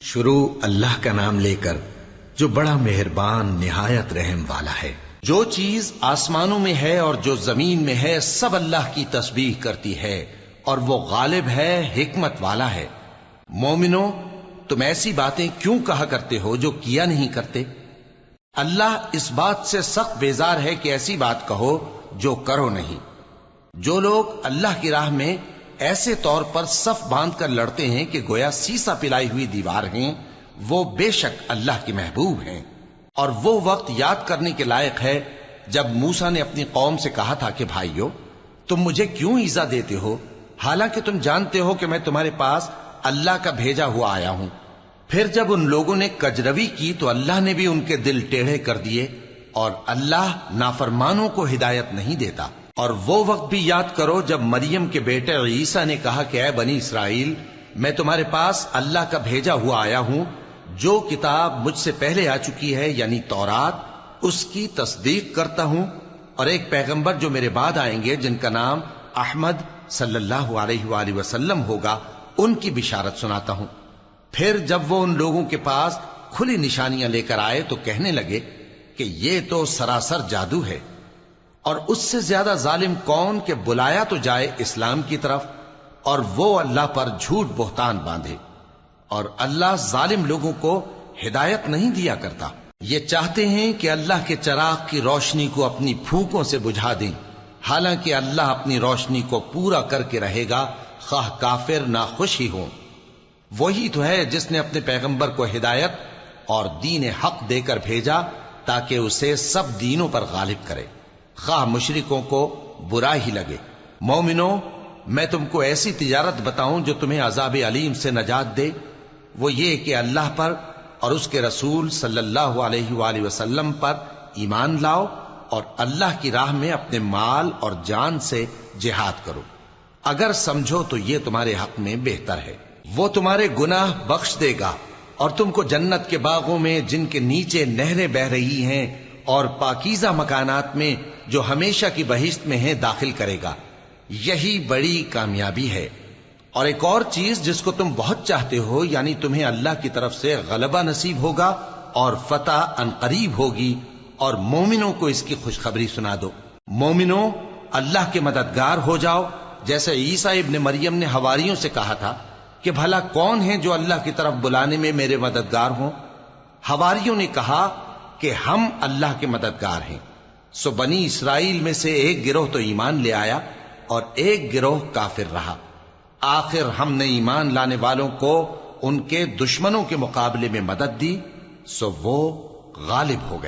شروع اللہ کا نام لے کر جو بڑا مہربان نہایت رحم والا ہے۔ جو چیز آسمانوں میں ہے اور جو زمین میں ہے سب اللہ کی تسبیح کرتی ہے اور وہ غالب ہے، حکمت والا ہے۔ مومنو، تم ایسی باتیں کیوں کہا کرتے ہو جو کیا نہیں کرتے؟ اللہ اس بات سے سخت بیزار ہے کہ ایسی بات کہو جو کرو نہیں۔ جو لوگ اللہ کی راہ میں ایسے طور پر صف باندھ کر لڑتے ہیں کہ گویا سیسا پلائی ہوئی دیوار ہیں، وہ بے شک اللہ کے محبوب ہیں۔ اور وہ وقت یاد کرنے کے لائق ہے جب موسیٰ نے اپنی قوم سے کہا تھا کہ بھائیو، تم مجھے کیوں ایذا دیتے ہو حالانکہ تم جانتے ہو کہ میں تمہارے پاس اللہ کا بھیجا ہوا آیا ہوں۔ پھر جب ان لوگوں نے کجروی کی تو اللہ نے بھی ان کے دل ٹیڑھے کر دیے، اور اللہ نافرمانوں کو ہدایت نہیں دیتا۔ اور وہ وقت بھی یاد کرو جب مریم کے بیٹے عیسیٰ نے کہا کہ اے بنی اسرائیل، میں تمہارے پاس اللہ کا بھیجا ہوا آیا ہوں، جو کتاب مجھ سے پہلے آ چکی ہے یعنی تورات، اس کی تصدیق کرتا ہوں، اور ایک پیغمبر جو میرے بعد آئیں گے جن کا نام احمد صلی اللہ علیہ وآلہ وسلم ہوگا، ان کی بشارت سناتا ہوں۔ پھر جب وہ ان لوگوں کے پاس کھلی نشانیاں لے کر آئے تو کہنے لگے کہ یہ تو سراسر جادو ہے، اور اس سے زیادہ ظالم کون کہ بلایا تو جائے اسلام کی طرف اور وہ اللہ پر جھوٹ بہتان باندھے۔ اور اللہ ظالم لوگوں کو ہدایت نہیں دیا کرتا۔ یہ چاہتے ہیں کہ اللہ کے چراغ کی روشنی کو اپنی پھونکوں سے بجھا دیں، حالانکہ اللہ اپنی روشنی کو پورا کر کے رہے گا، خواہ کافر ناخوش ہی ہوں۔ وہی تو ہے جس نے اپنے پیغمبر کو ہدایت اور دین حق دے کر بھیجا تاکہ اسے سب دینوں پر غالب کرے، خواہ مشرکوں کو برا ہی لگے۔ مومنو، میں تم کو ایسی تجارت بتاؤں جو تمہیں عذاب علیم سے نجات دے؟ وہ یہ کہ اللہ پر اور اس کے رسول صلی اللہ علیہ وآلہ وسلم پر ایمان لاؤ، اور اللہ کی راہ میں اپنے مال اور جان سے جہاد کرو۔ اگر سمجھو تو یہ تمہارے حق میں بہتر ہے۔ وہ تمہارے گناہ بخش دے گا اور تم کو جنت کے باغوں میں جن کے نیچے نہریں بہ رہی ہیں اور پاکیزہ مکانات میں جو ہمیشہ کی بہشت میں ہیں داخل کرے گا۔ یہی بڑی کامیابی ہے۔ اور ایک اور چیز جس کو تم بہت چاہتے ہو، یعنی تمہیں اللہ کی طرف سے غلبہ نصیب ہوگا اور فتح عنقریب ہوگی، اور مومنوں کو اس کی خوشخبری سنا دو۔ مومنوں، اللہ کے مددگار ہو جاؤ، جیسے عیسیٰ ابن مریم نے حواریوں سے کہا تھا کہ بھلا کون ہیں جو اللہ کی طرف بلانے میں میرے مددگار ہوں؟ حواریوں نے کہا کہ ہم اللہ کے مددگار ہیں۔ سو بنی اسرائیل میں سے ایک گروہ تو ایمان لے آیا اور ایک گروہ کافر رہا۔ آخر ہم نے ایمان لانے والوں کو ان کے دشمنوں کے مقابلے میں مدد دی، سو وہ غالب ہو گئے۔